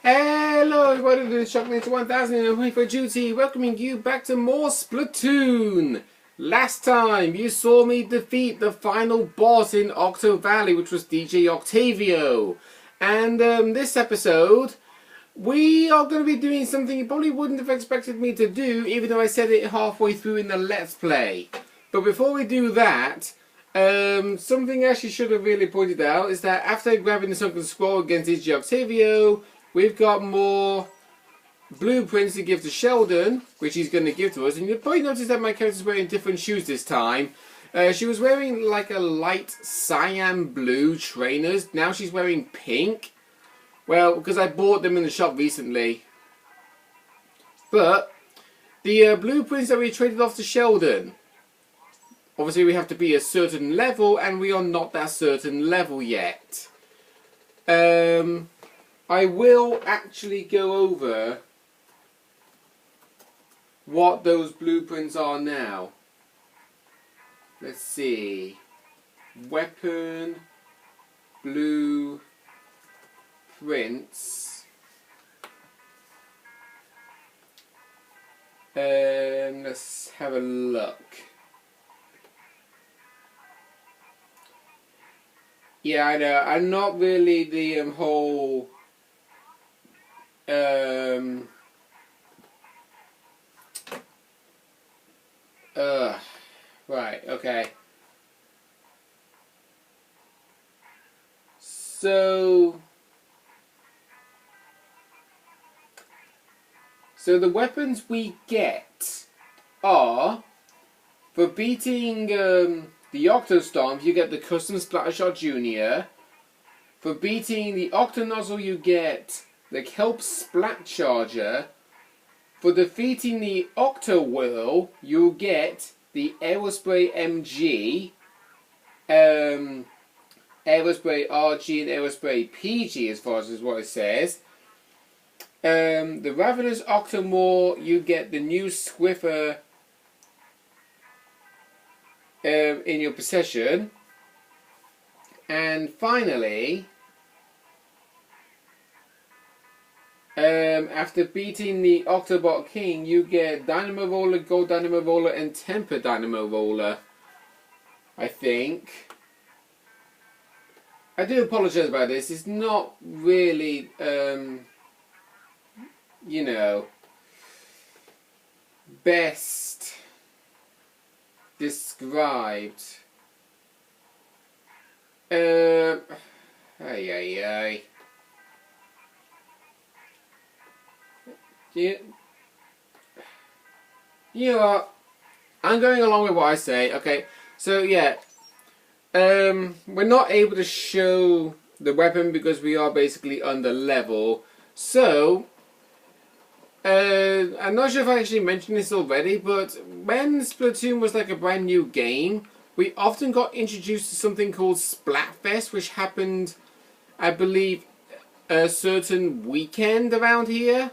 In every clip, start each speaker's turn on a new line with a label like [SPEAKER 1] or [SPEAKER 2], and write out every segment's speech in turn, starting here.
[SPEAKER 1] Hello everybody, this is Chocolate 1000 and I'm here for duty, welcoming you back to more Splatoon. Last time you saw me defeat the final boss in Octo Valley, which was DJ Octavio. And this episode, we are going to be doing something you probably wouldn't have expected me to do, even though I said it halfway through in the Let's Play. But before we do that, something I actually should have really pointed out is that after grabbing the Sunken Scroll against DJ Octavio, we've got more blueprints to give to Sheldon, which he's going to give to us. And you'll probably notice that my character's wearing different shoes this time. She was wearing like a light cyan blue trainers. Now she's wearing pink. Well, because I bought them in the shop recently. But the blueprints that we traded off to Sheldon, obviously we have to be a certain level, and we are not that certain level yet. I will actually go over what those blueprints are now. Let's see. Weapon blueprints. Let's have a look. Yeah, I know. I'm not really the whole right, okay. So the weapons we get are, for beating the Octo Stomp, you get the Custom Splattershot Junior. For beating the Octo Nozzle, you get the Kelp Splat Charger. For defeating the Octo Whirl, you'll get the Aerospray MG, Aerospray RG, and Aerospray PG, as far as is what it says. The Ravenous Octomore, you get the new Swiffer in your possession. And finally, after beating the Octobot King, you get Dynamo Roller, Gold Dynamo Roller, and Temper Dynamo Roller, I think. I do apologise about this. It's not really, you know, best described. Ay, ay, ay. Yeah. You know what? I'm going along with what I say. Okay, so yeah, we're not able to show the weapon because we are basically under level. So, I'm not sure if I actually mentioned this already, but when Splatoon was like a brand new game, we often got introduced to something called Splatfest, which happened, I believe, a certain weekend around here.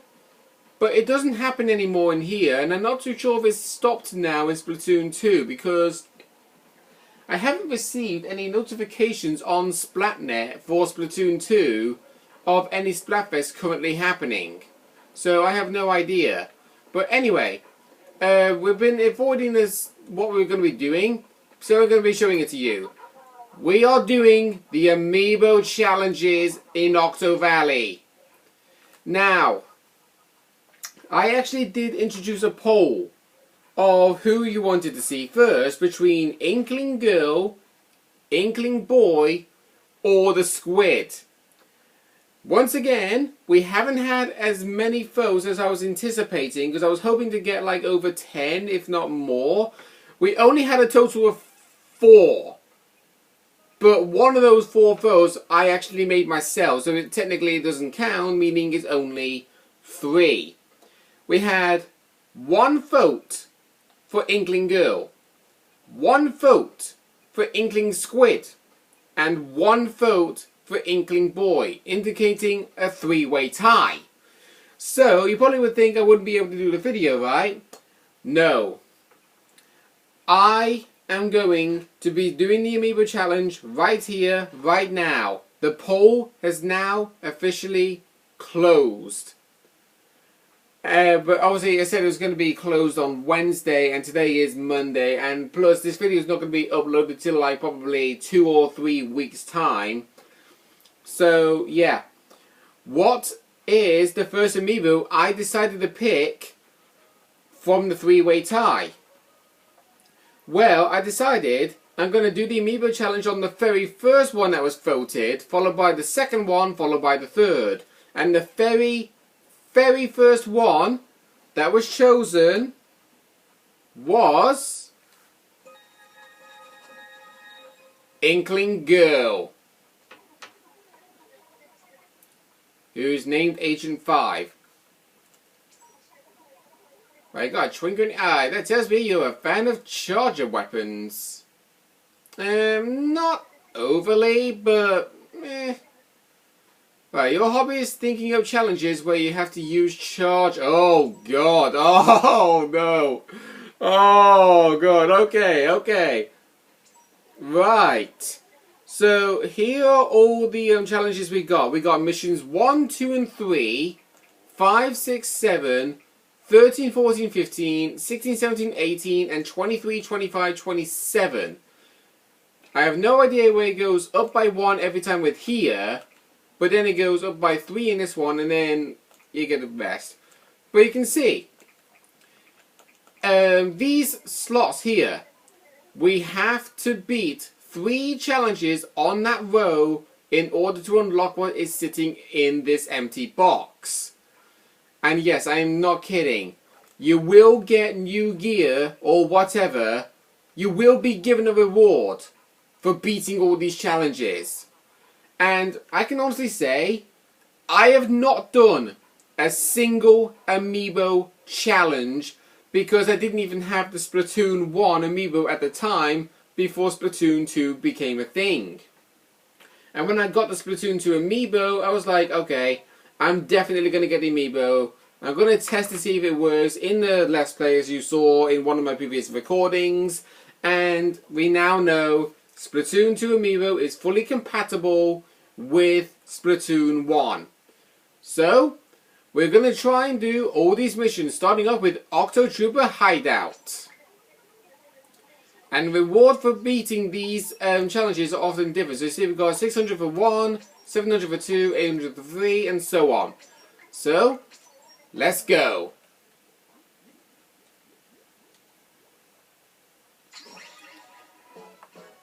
[SPEAKER 1] But it doesn't happen anymore in here, and I'm not too sure if it's stopped now in Splatoon 2, because I haven't received any notifications on Splatnet for Splatoon 2 of any Splatfest currently happening. So I have no idea. But anyway, we've been avoiding this, what we're going to be doing, so we're going to be showing it to you. We are doing the Amiibo challenges in Octo Valley. Now, I actually did introduce a poll of who you wanted to see first between Inkling Girl, Inkling Boy, or the Squid. Once again, we haven't had as many votes as I was anticipating, because I was hoping to get like over 10, if not more. We only had a total of 4. But one of those 4 votes I actually made myself, so it technically doesn't count, meaning it's only 3. We had 1 vote for Inkling Girl, 1 vote for Inkling Squid, and 1 vote for Inkling Boy, indicating a 3-way tie. So, you probably would think I wouldn't be able to do the video, right? No. I am going to be doing the Amiibo challenge right here, right now. The poll has now officially closed. But obviously I said it was going to be closed on Wednesday, and today is Monday, and plus this video is not going to be uploaded till like probably 2 or 3 weeks time. So yeah, what is the first amiibo I decided to pick from the 3-way tie? Well, I decided I'm going to do the amiibo challenge on the very first one that was voted, followed by the second one, followed by the third. And the very first one that was chosen was Inkling Girl, who's named Agent 5. Right, got a twinkling eye. That tells me you're a fan of charger weapons. Not overly, but eh. Right, your hobby is thinking of challenges where you have to use charge. Oh god. Oh no. Oh god. Okay. Right. So here are all the challenges we got. We got missions 1, 2, and 3, 5, 6, 7, 13, 14, 15, 16, 17, 18, and 23, 25, 27. I have no idea where it goes up by 1 every time with here, but then it goes up by 3 in this one, and then you get the best. But you can see, these slots here, we have to beat 3 challenges on that row in order to unlock what is sitting in this empty box. And yes, I am not kidding. You will get new gear or whatever. You will be given a reward for beating all these challenges. And I can honestly say, I have not done a single amiibo challenge because I didn't even have the Splatoon 1 amiibo at the time before Splatoon 2 became a thing. And when I got the Splatoon 2 amiibo, I was like, okay, I'm definitely going to get the amiibo. I'm going to test to see if it works in the Let's Play as you saw in one of my previous recordings. And we now know Splatoon 2 amiibo is fully compatible with Splatoon 1. So, we're going to try and do all these missions, starting off with Octo Trooper Hideout. And reward for beating these challenges are often different. So you see we've got 600 for 1, 700 for 2, 800 for 3, and so on. So, let's go.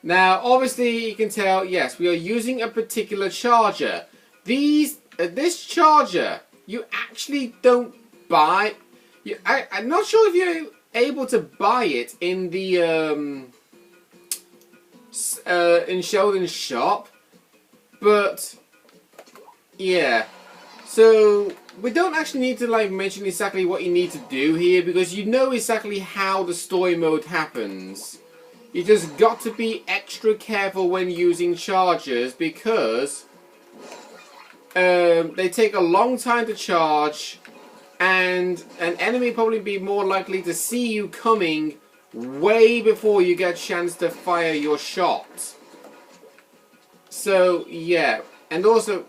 [SPEAKER 1] Now, obviously, you can tell, yes, we are using a particular charger. This charger, you actually don't buy. I'm not sure if you're able to buy it in the in Sheldon's shop, but yeah. So we don't actually need to like mention exactly what you need to do here because you know exactly how the story mode happens. You just got to be extra careful when using chargers because they take a long time to charge, and an enemy probably be more likely to see you coming way before you get a chance to fire your shot. So yeah, and also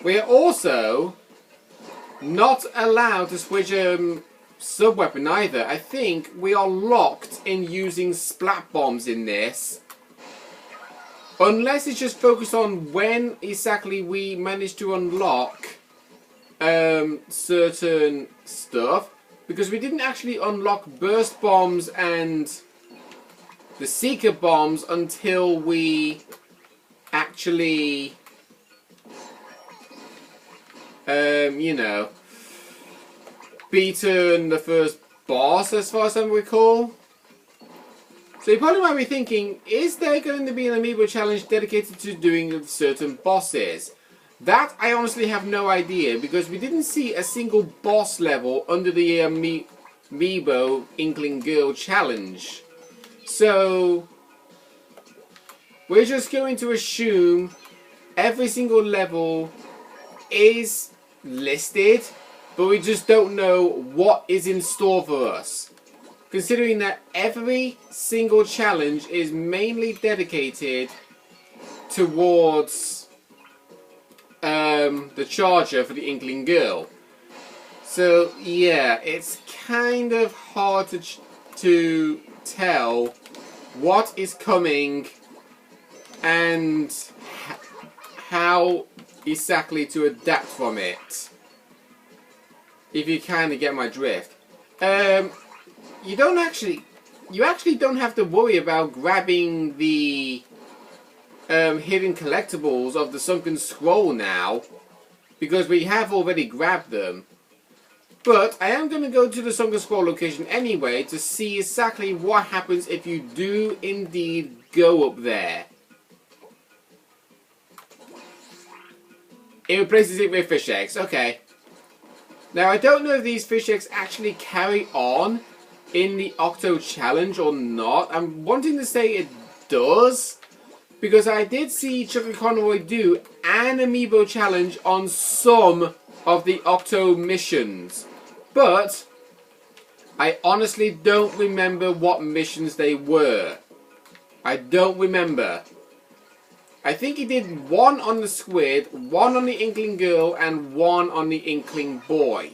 [SPEAKER 1] we are also not allowed to switch sub-weapon either. I think we are locked in using splat bombs in this. Unless it's just focused on when exactly we manage to unlock certain stuff. Because we didn't actually unlock burst bombs and the seeker bombs until we actually you know, beaten the first boss as far as I recall. So you probably might be thinking, is there going to be an amiibo challenge dedicated to doing certain bosses? That I honestly have no idea because we didn't see a single boss level under the amiibo Inkling Girl challenge. So we're just going to assume every single level is listed, but we just don't know what is in store for us. considering that every single challenge is mainly dedicated towards the charger for the Inkling Girl. So yeah, it's kind of hard to tell what is coming and how exactly to adapt from it. If you kind of get my drift. You actually don't have to worry about grabbing the hidden collectibles of the Sunken Scroll now, because we have already grabbed them. But I am going to go to the Sunken Scroll location anyway to see exactly what happens if you do indeed go up there. It replaces it with fish eggs. Okay. Now I don't know if these fish eggs actually carry on in the Octo challenge or not. I'm wanting to say it does, because I did see Chuck and Conroy do an Amiibo challenge on some of the Octo missions. But I honestly don't remember what missions they were. I don't remember. I think he did one on the Squid, one on the Inkling Girl, and one on the Inkling Boy.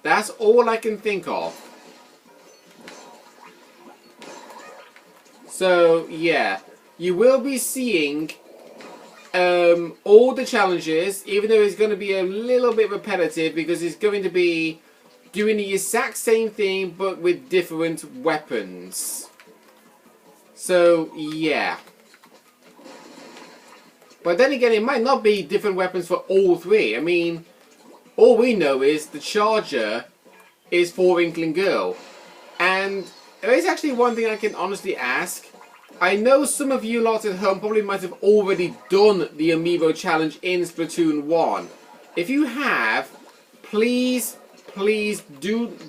[SPEAKER 1] That's all I can think of. So, yeah. You will be seeing all the challenges, even though it's going to be a little bit repetitive, because it's going to be doing the exact same thing, but with different weapons. So, yeah. But then again, it might not be different weapons for all three. I mean, all we know is the charger is for Inkling Girl. And there is actually one thing I can honestly ask. I know some of you lot at home probably might have already done the Amiibo challenge in Splatoon 1. If you have, please don't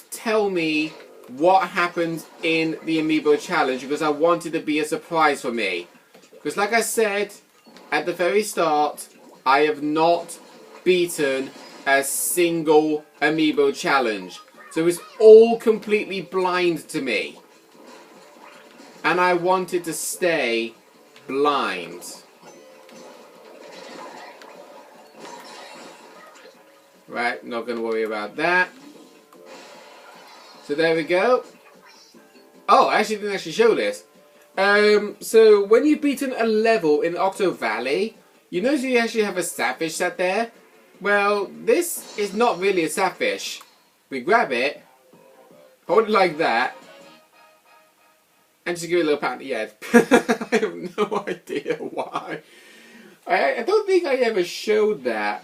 [SPEAKER 1] tell me what happened in the Amiibo challenge, because I want it to be a surprise for me. Because like I said at the very start, I have not beaten a single Amiibo challenge. So it's all completely blind to me. And I want it to stay blind. Right, not going to worry about that. So there we go. Oh, I actually didn't show this. So when you've beaten a level in Octo Valley, you notice you actually have a Sapfish sat there. Well, this is not really a Sapfish. We grab it, hold it like that, and just give it a little pat on the head. I have no idea why. I don't think I ever showed that.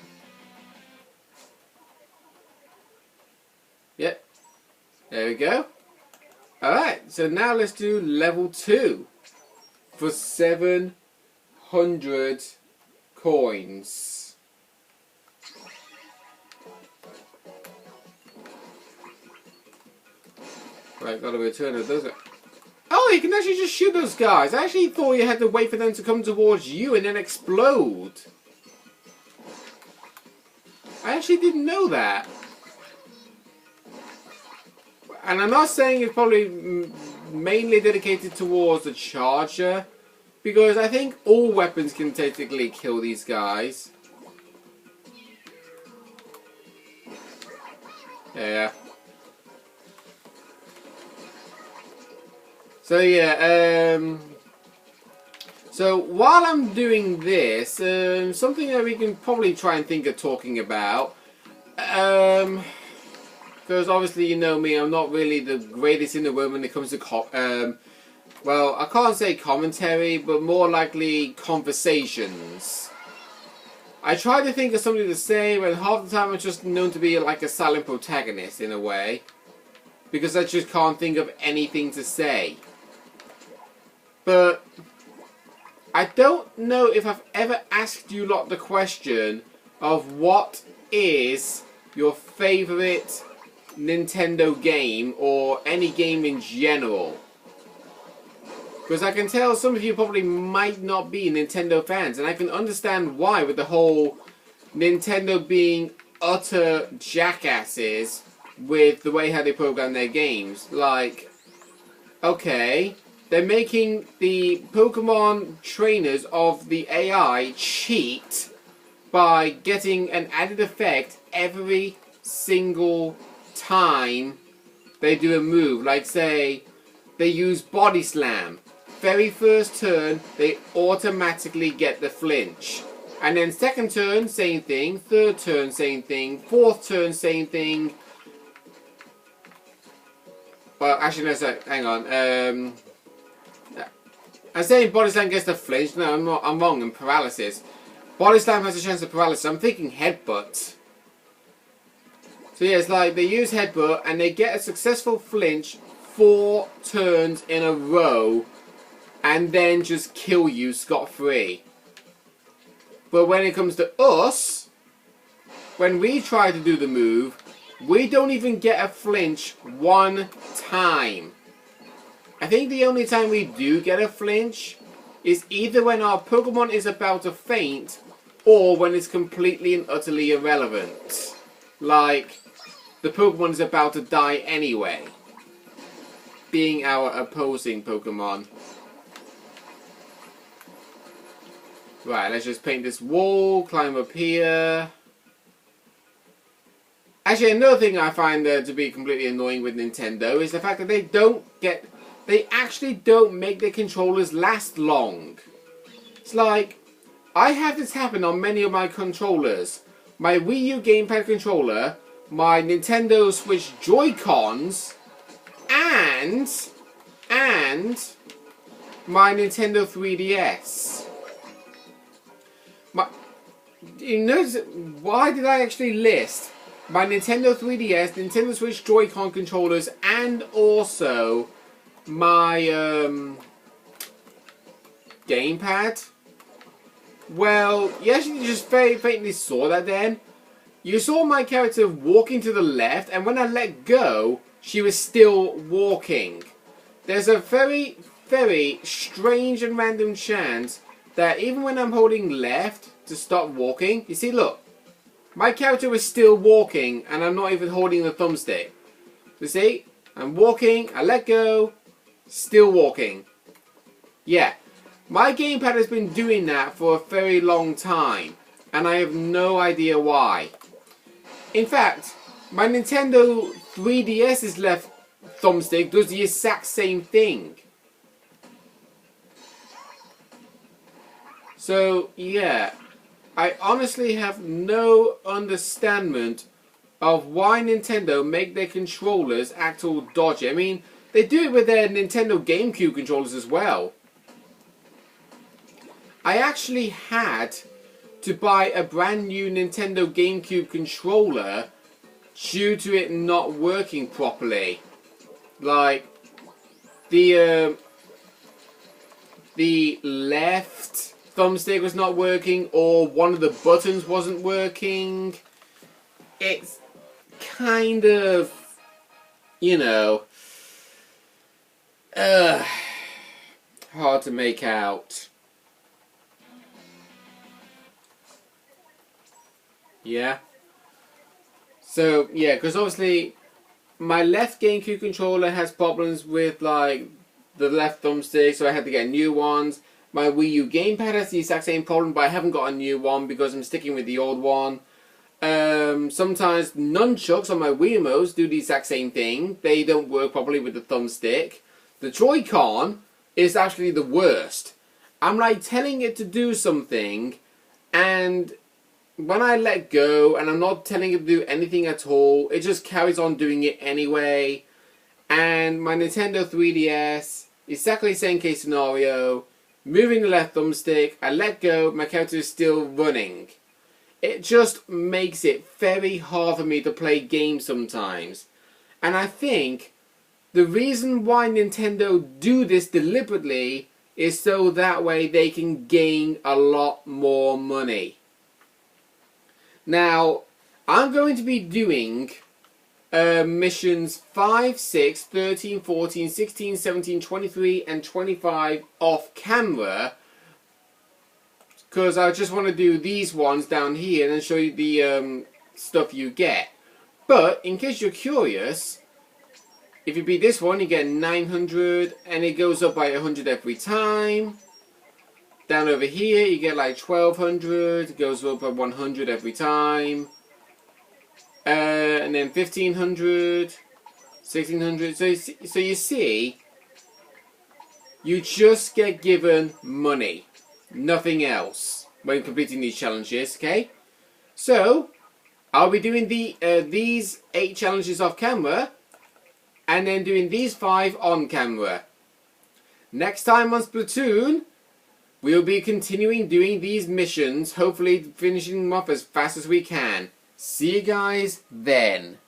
[SPEAKER 1] Yep. There we go. Alright, so now let's do level 2 for 700 coins. Right, gotta return it, does it? Oh, you can actually just shoot those guys. I actually thought you had to wait for them to come towards you and then explode. I actually didn't know that. And I'm not saying it's probably mainly dedicated towards the charger, because I think all weapons can technically kill these guys. Yeah. So yeah, so while I'm doing this, something that we can probably try and think of talking about, because obviously you know me, I'm not really the greatest in the world when it comes to, well, I can't say commentary, but more likely conversations. I try to think of something to say, but half the time I'm just known to be like a silent protagonist in a way, because I just can't think of anything to say. But I don't know if I've ever asked you lot the question of what is your favourite Nintendo game, or any game in general. Because I can tell some of you probably might not be Nintendo fans, and I can understand why, with the whole Nintendo being utter jackasses with the way how they program their games. Like, okay, they're making the Pokemon trainers of the AI cheat by getting an added effect every single time they do a move. Like, say, they use Body Slam. Very first turn, they automatically get the flinch. And then second turn, same thing. Third turn, same thing. Fourth turn, same thing. Well, actually, no, sorry, hang on. I'm saying Body Slam gets the flinch. No, I'm wrong. I'm paralysis. Body Slam has a chance of paralysis. I'm thinking Headbutt. So yeah, it's like they use Headbutt and they get a successful flinch 4 turns in a row and then just kill you scot-free. But when it comes to us, when we try to do the move, we don't even get a flinch 1 time. I think the only time we do get a flinch is either when our Pokemon is about to faint or when it's completely and utterly irrelevant. Like, the Pokemon is about to die anyway, being our opposing Pokemon. Right, let's just paint this wall, climb up here. Actually, another thing I find to be completely annoying with Nintendo is the fact that they actually don't make their controllers last long. It's like, I have this happen on many of my controllers. My Wii U gamepad controller, my Nintendo Switch Joy-Cons, and my Nintendo 3DS. You notice, why did I actually list my Nintendo 3DS, Nintendo Switch Joy-Con controllers, and also my gamepad? Well, you actually just very faintly saw that then. You saw my character walking to the left, and when I let go, she was still walking. There's a very, very strange and random chance that even when I'm holding left to stop walking, you see, look, my character was still walking, and I'm not even holding the thumbstick. You see, I'm walking, I let go, still walking. Yeah, my gamepad has been doing that for a very long time, and I have no idea why. In fact, my Nintendo 3DS's left thumbstick does the exact same thing. So, yeah, I honestly have no understanding of why Nintendo make their controllers act all dodgy. I mean, they do it with their Nintendo GameCube controllers as well. I actually had to buy a brand new Nintendo GameCube controller due to it not working properly. Like, the left thumbstick was not working, or one of the buttons wasn't working. It's kind of, you know, hard to make out. Yeah. So, yeah, because obviously my left GameCube controller has problems with, like, the left thumbstick, so I had to get new ones. My Wii U gamepad has the exact same problem, but I haven't got a new one because I'm sticking with the old one. Sometimes nunchucks on my Wiimotes do the exact same thing. They don't work properly with the thumbstick. The Joy-Con is actually the worst. I'm like telling it to do something, and when I let go and I'm not telling it to do anything at all, it just carries on doing it anyway. And my Nintendo 3DS, exactly the same case scenario. Moving the left thumbstick, I let go, my character is still running. It just makes it very hard for me to play games sometimes. And I think the reason why Nintendo do this deliberately is so that way they can gain a lot more money. Now, I'm going to be doing missions 5, 6, 13, 14, 16, 17, 23 and 25 off camera, because I just want to do these ones down here and then show you the stuff you get. But in case you're curious, if you beat this one, you get 900, and it goes up by 100 every time. Down over here, you get like 1200, it goes up by 100 every time. And then 1500, 1600. So you see, you just get given money, nothing else, when completing these challenges, okay? So, I'll be doing these 8 challenges off camera, and then doing these 5 on camera. Next time on Splatoon, we'll be continuing doing these missions, hopefully finishing them off as fast as we can. See you guys then.